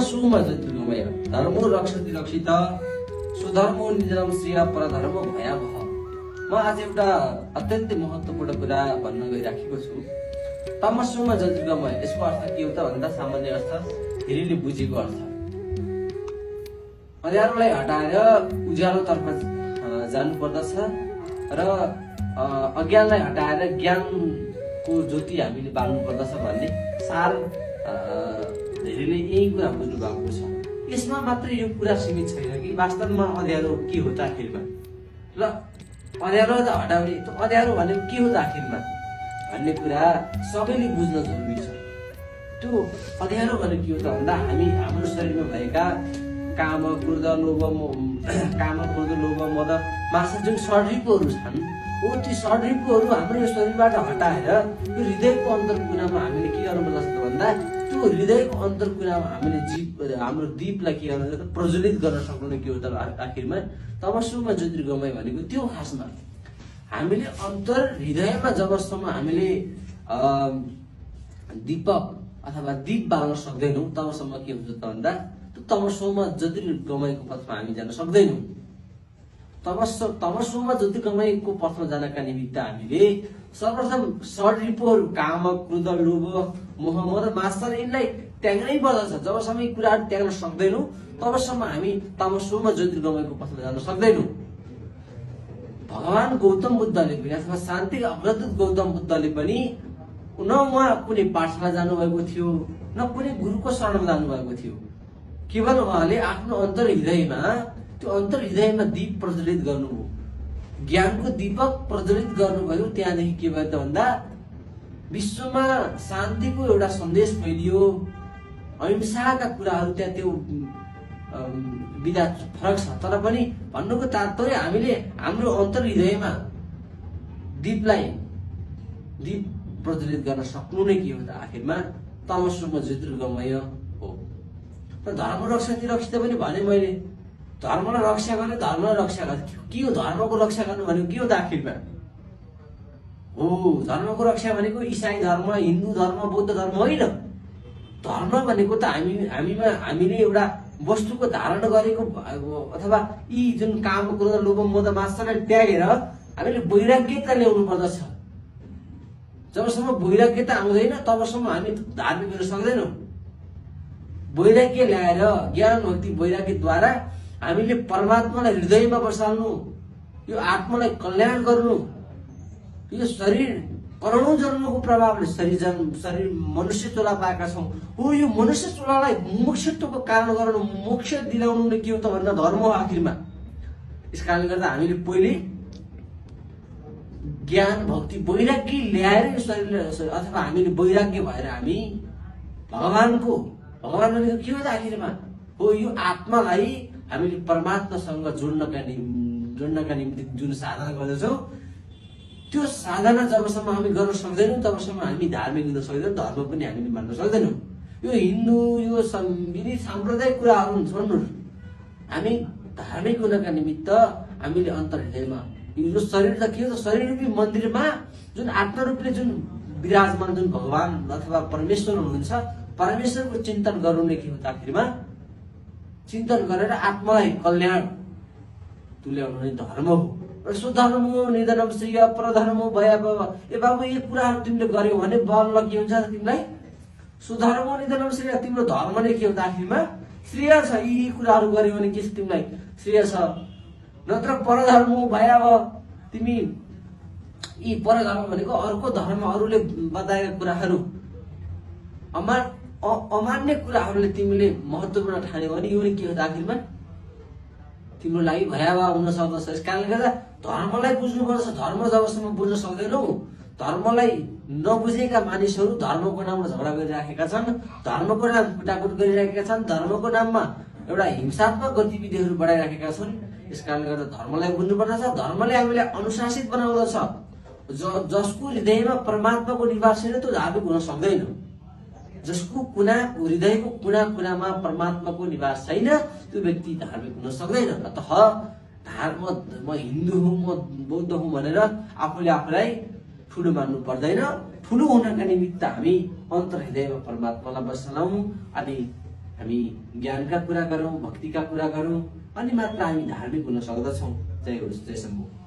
सुमा जतिगमय धर्मो रक्षति रक्षित स्वधर्मो निजरम श्रेय परधर्म भयावह। म आज एउटा अत्यन्तै महत्त्वपूर्ण कुरा भन्न गइराखेको छु। तमसुमा जतिगमय, यसको अर्थ के हो त भन्दा सामान्य अर्थ धेरैले बुझेको अर्थ अँध्यारोलाई हटाएर उज्यालोतर्फ जानु पर्दछ र अज्ञानलाई हटाएर ज्ञानको ज्योति हामीले बाल्नु पर्दछ भन्ने सार धेरैले यही कुरा बुझ्नु भएको छ। यसमा मात्र यो कुरा सीमित छैन कि वास्तवमा अँध्यारो के हो त आखिरमा, र अँध्यारो त हटाउने त अँध्यारो भनेको के हो त आखिरमा भन्ने कुरा सबैले बुझ्न जरुरी छ। त्यो अँध्यारो भनेको के हो त भन्दा हामी हाम्रो शरीरमा भएका काम क्रोध लोभ मद मार्सा जुन षड्रिपुहरू छन्, ती षड्रिपुहरू हाम्रो यो शरीरबाट हटाएर यो हृदयको अन्तर्कुनामा हामीले के गर्नुपर्दछ त भन्दा त्यो हृदयको अन्तर्कुनामा हामीले हाम्रो दीपलाई के गर्नु त प्रज्वलित गर्न सक्नु के हो त आखिरमा तमसुमा ज्योतिर्गमय भनेको त्यो। खासमा हामीले अन्तर हृदयमा जबसम्म हामीले दीपक अथवा दीप बाल्न सक्दैनौँ तबसम्म के हुन्छ त भन्दा तमसोमा ज्योतिर्गमयको पथमा हामी जान सक्दैनौँ। तमसोमा ज्योतिर्गमयको पथमा जानका निमित्त हामीले सर्वप्रथम षड्रिपुहरू काम क्रोध लोभ मोह मद मात्सर यिनलाई त्याग्नै पर्दछ। जबसम्म यी कुराहरू त्याग्न सक्दैनौँ तबसम्म हामी तमसोमा ज्योतिर्गमयको पथमा जान सक्दैनौँ। भगवान गौतम बुद्धले पनि अथवा शान्ति अग्रदूत गौतम बुद्धले पनि न उहाँ कुनै पाठशाला जानुभएको थियो न कुनै गुरुको शरणमा जानुभएको थियो। केवल उहाँले आफ्नो अन्तर हृदयमा दीप प्रज्वलित गर्नुभयो, ज्ञानको दीपक प्रज्वलित गर्नुभयो। त्यहाँदेखि के भयो त भन्दा विश्वमा शान्तिको एउटा सन्देश फैलियो, अहिंसाका कुराहरू त्यहाँ त्यो विधा फरक छ। तर पनि भन्नुको तात्पर्य हामीले हाम्रो अन्तर हृदयमा दीप प्रज्वलित गर्न सक्नु नै के हो त आखिरमा तमसुमा ज्योतिर्गमय हो। र धर्म रक्षति रक्षित पनि भने मैले, धर्मलाई रक्षा गर्ने धर्मलाई रक्षा गर्ने के हो? धर्मको रक्षा गर्नु भनेको के हो त आखिरमा हो? धर्मको रक्षा भनेको इसाई धर्म, हिन्दू धर्म, बौद्ध धर्म होइन। धर्म भनेको त हामीले एउटा वस्तुको धारण गरेको अथवा यी जुन काम क्रोध लोभ मोह मात्सरलाई त्यागेर हामीले वैराग्यता ल्याउनु पर्दछ। जबसम्म वैराग्यता आउँदैन तबसम्म हामी धार्मिक हुन सक्दैनौँ। वैराग्य ल्याएर ज्ञान भक्ति वैराग्यद्वारा हामीले परमात्मालाई हृदयमा बसाल्नु, यो आत्मालाई कल्याण गर्नु। यो शरीर करोडौं जन्मको प्रभावले शरीर मनुष्य चोला पाएका छौँ। हो यो मनुष्य चोलालाई मुमुक्षुत्वको कारण गर्नु, मोक्ष दिलाउनु नै के हो त भन्दा धर्म हो आखिरमा। यस कारणले गर्दा हामीले पहिले ज्ञान भक्ति वैराग्य ल्याएर यो शरीरलाई अथवा हामीले वैराग्य भएर हामी भगवान भनेको के हो त आखिरमा हो? यो आत्मालाई हामीले परमात्मासँग जोड्नका निम्ति जुन साधना गर्दछौँ त्यो साधना जबसम्म हामी गर्न सक्दैनौँ तबसम्म हामी धार्मिक हुन सक्दैनौँ, धर्म पनि हामीले मान्न सक्दैनौँ। यो हिन्दू यो साम्प्रदायिक कुराहरू छोड्नु, हामी धार्मिक हुनका निमित्त हामीले अन्तर हृदयमा यो शरीर त के हो त शरीर रूपी मन्दिरमा जुन आत्मा रूपले जुन विराजमान जुन भगवान अथवा परमेश्वर हुनुहुन्छ, परमेश्वरको चिन्तन गर्नु नै के हो त आखिरमा चिन्तन गरेर आत्मालाई कल्याण तुल्याउनु नै धर्म हो। र स्वधर्मो निधनम श्रेय परधर्मो भयावह। ए बाबु यी कुराहरू तिमीले गर्यौ भने बल्ल के हुन्छ तिमीलाई? स्वधर्मो निधनम श्रेय, तिम्रो धर्म नै के हो त आखिरमा श्रेय छ। यी कुराहरू गर्यौ भने के छ तिमीलाई श्रेय छ। नत्र परधर्मो भयावह, तिमी यी परधर्म भनेको अर्को धर्म अरूले बताएका कुराहरू अमान्य कुराहरूले तिमीले महत्त्वपूर्ण ठान्यौ भने यो के हो त आखिरमा तिम्रो लागि भयावह हुन सक्दछ। यस कारणले गर्दा धर्मलाई बुझ्नुपर्छ। धर्म जबसम्म बुझ्न सक्दैनौ, धर्मलाई नबुझेका मानिसहरू धर्मको नाममा झगडा गरिराखेका छन्, धर्मको नाम कुटाकुट गरिराखेका छन्, धर्मको नाममा एउटा हिंसात्मक गतिविधिहरू बढाइराखेका छन्। यस कारणले गर्दा धर्मलाई बुझ्नुपर्दछ। धर्मले हामीलाई अनुशासित बनाउँदछ। जसको हृदयमा परमात्माको निवास छैन त्यो धार्मिक हुन सक्दैन। जसको हृदयको कुना कुनामा परमात्माको निवास छैन त्यो व्यक्ति धार्मिक हुन सक्दैन। अतः म हिन्दू हुँ, म बौद्ध हुँ भनेर आफूलाई ठुलो मान्नु पर्दैन। ठुलो हुनका निमित्त हामी अन्तर हृदयमा परमात्मालाई बसालौँ अनि हामी ज्ञानका कुरा गरौँ, भक्तिका कुरा गरौँ, अनि मात्र हामी धार्मिक हुन सक्दछौँ। जय होस्, जय शम्भु।